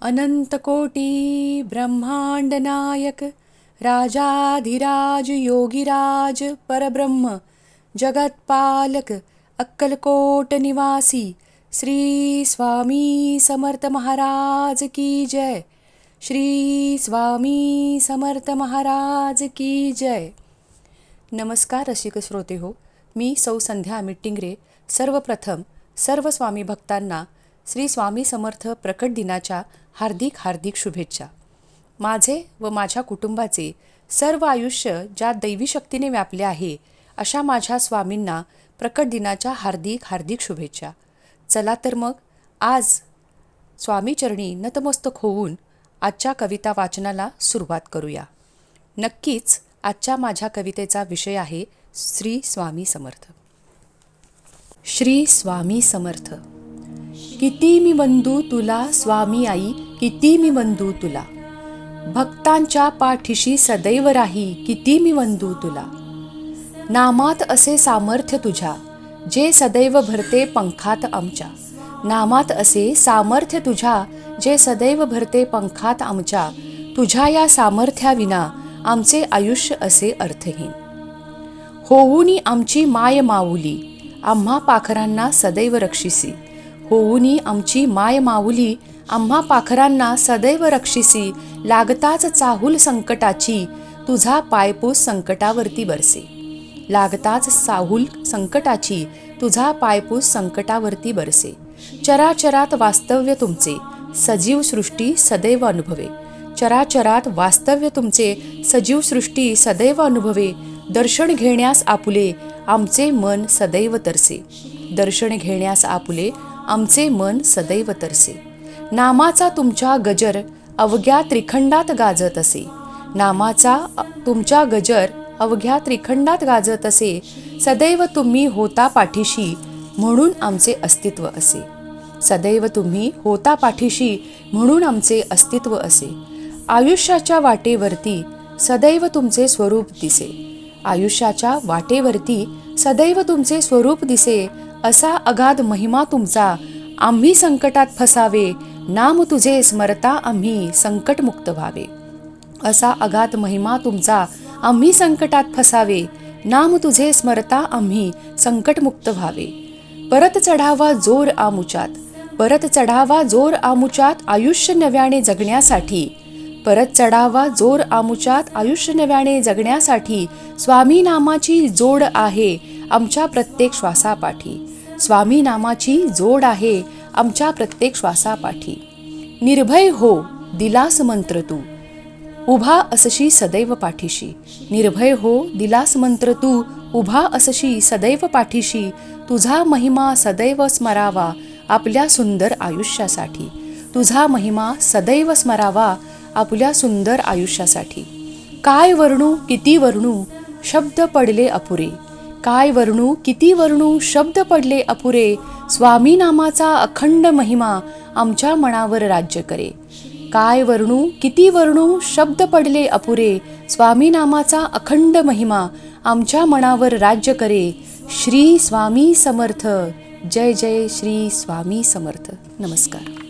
अनंतकोटी ब्रह्मांड नायक राजाधिराज योगीराज परब्रह्म जगतपालक अक्कलकोट निवासी श्री स्वामी समर्थ महाराज की जय. श्री स्वामी समर्थ महाराज की जय. नमस्कार रसिक श्रोते हो, मी सौ संध्या मिट्टिंगरे. सर्वप्रथम सर्व स्वामी भक्तांना श्री स्वामी समर्थ प्रकट दिनाच्या हार्दिक हार्दिक शुभेच्छा. माझे व माझ्या कुटुंबाचे सर्व आयुष्य ज्या दैवी शक्तीने व्यापले आहे अशा माझ्या स्वामींना प्रकट दिनाच्या हार्दिक हार्दिक शुभेच्छा. चला तर मग आज स्वामीचरणी नतमस्तक होऊन आजच्या कविता वाचनाला सुरुवात करूया. नक्कीच आजच्या माझ्या कवितेचा विषय आहे श्री स्वामी समर्थ. श्री स्वामी समर्थ. किती मी वंदू तुला स्वामी आई, किती मी वंदू तुला. भक्तांच्या पाठीशी सदैव राही, किती मी वंदू तुला. नामात असे सामर्थ्य तुझ्या, जे सदैव भरते पंखात आमच्या. नामात असे सामर्थ्य तुझ्या, जे सदैव भरते पंखात आमच्या. तुझ्या या सामर्थ्याविना आमचे आयुष्य असे अर्थहीन. होऊनी आमची माय माऊली, आम्हा पाखरांना सदैव रक्षिसी. होऊनी आमची माय माऊली, आम्हा पाखरांना सदैव रक्षिसी. लागताच चाहूल संकटाची, तुझा पायपूस संकटावरती बरसे. लागताच चाहूल संकटाची, तुझा पायपूस संकटावरती बरसे. चराचरात वास्तव्य तुमचे, सजीव सृष्टी सदैव अनुभवे. चराचरात वास्तव्य तुमचे, सजीव सृष्टी सदैव अनुभवे. दर्शन घेण्यास आपुले, आमचे मन सदैव तरसे. दर्शन घेण्यास आपुले, आमचे मन सदैव तरसे. नामाचा तुमच्या गजर अवघ्या त्रिखंडात गाजत असे. नामाचा तुमच्या गजर अवघ्या त्रिखंडात गाजत असे. सदैव तुम्ही होता पाठीशी, म्हणून आमचे अस्तित्व असे. सदैव तुम्ही होता पाठीशी, म्हणून आमचे अस्तित्व असे. आयुष्याच्या वाटेवरती सदैव तुमचे स्वरूप दिसे. आयुष्याच्या वाटेवरती सदैव तुमचे स्वरूप दिसे. असा अगाध महिमा तुमचा, आम्ही संकटात फसावे. नाम तुझे स्मरता आम्ही संकटमुक्त व्हावे. असा अगाध महिमा तुमचा, आम्ही संकटात फसावे. नाम तुझे स्मरता आम्ही संकटमुक्त व्हावे. परत चढावा जोर आमुच्यात, परत चढावा जोर आमुच्यात आयुष्य नव्याने जगण्यासाठी. परत चढावा जोर आमुच्यात आयुष्य नव्याने जगण्यासाठी. स्वामी नामाची जोड आहे आमच्या प्रत्येक श्वासापाठी. स्वामी नामाची जोड आहे आमच्या प्रत्येक श्वासापाठी. निर्भय हो दिलास मंत्र तू, उभा असशी सदैव पाठीशी. निर्भय हो दिलास मंत्र तू, उभा असशी सदैव पाठीशी. तुझा महिमा सदैव स्मरावा आपल्या सुंदर आयुष्यासाठी. तुझा महिमा सदैव स्मरावा आपल्या सुंदर आयुष्यासाठी. काय वर्णू किती वर्णू शब्द पडले अपुरे. काय वर्णू किती वर्णू शब्द पडले अपुरे. स्वामी नामाचा अखंड महिमा आमच्या मनावर राज्य करे. काय वर्णू किती वर्णू शब्द पडले अपुरे. स्वामी नामाचा अखंड महिमा आमच्या मनावर राज्य करे. श्री स्वामी समर्थ. जय जय श्री स्वामी समर्थ. नमस्कार.